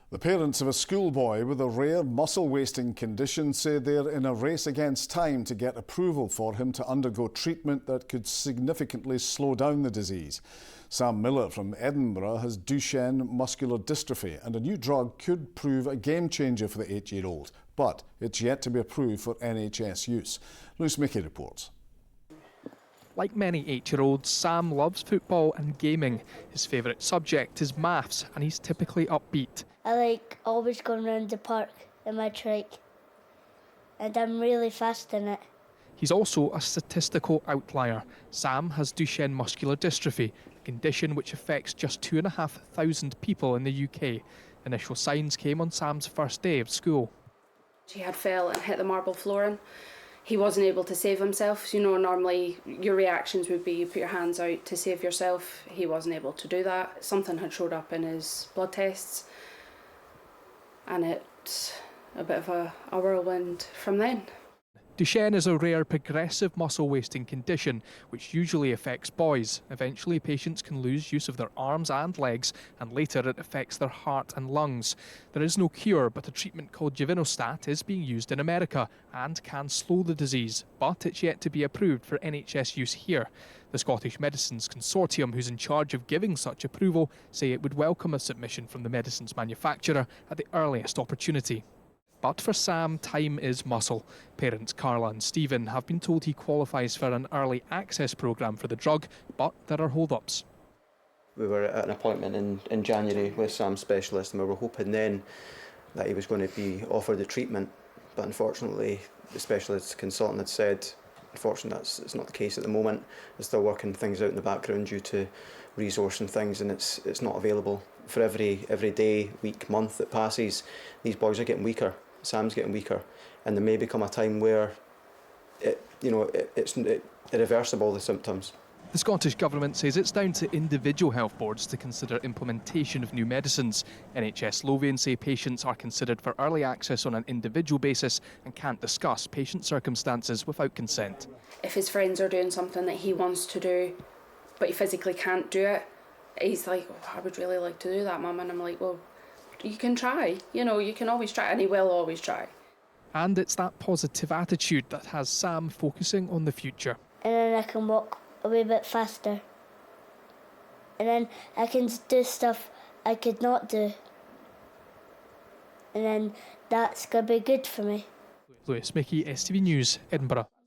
The parents of a schoolboy with a rare muscle-wasting condition say they're in a race against time to get approval for him to undergo treatment that could significantly slow down the disease. Sam Millar from Edinburgh has Duchenne Muscular Dystrophy, and a new drug could prove a game-changer for the 8-year-old, but it's yet to be approved for NHS use. Lewis Mickey reports. Like many 8-year-olds, Sam loves football and gaming. His favourite subject is maths, and he's typically upbeat. I like always going around the park in my trike, and I'm really fast in it. He's also a statistical outlier. Sam has Duchenne Muscular Dystrophy, a condition which affects just 2,500 people in the UK. Initial signs came on Sam's first day of school. He had fell and hit the marble flooring. He wasn't able to save himself. You know, normally your reactions would be you put your hands out to save yourself. He wasn't able to do that. Something had showed up in his blood tests, and it's a bit of a whirlwind from then. Duchenne is a rare progressive muscle wasting condition which usually affects boys. Eventually patients can lose use of their arms and legs, and later it affects their heart and lungs. There is no cure, but a treatment called Givinostat is being used in America and can slow the disease, but it's yet to be approved for NHS use here. The Scottish Medicines Consortium, who's in charge of giving such approval, say it would welcome a submission from the medicines manufacturer at the earliest opportunity. But for Sam, time is muscle. Parents Karla and Stephen have been told he qualifies for an early access programme for the drug, but there are hold-ups. We were at an appointment in January with Sam's specialist, and we were hoping then that he was going to be offered the treatment. But unfortunately, the specialist consultant had said, unfortunately, it's not the case at the moment. They're still working things out in the background due to resource and things, and it's not available. For every day, week, month that passes, these boys are getting weaker. Sam's getting weaker, and there may become a time where it's irreversible, the symptoms. The Scottish Government says it's down to individual health boards to consider implementation of new medicines. NHS Lothian say patients are considered for early access on an individual basis and can't discuss patient circumstances without consent. If his friends are doing something that he wants to do, but he physically can't do it, he's like, oh, I would really like to do that, Mum. And I'm like, well, you can try. You know, you can always try, and he will always try. And it's that positive attitude that has Sam focusing on the future. And then I can walk a wee bit faster. And then I can do stuff I could not do. And then that's going to be good for me. Lewis Mickey, STV News, Edinburgh.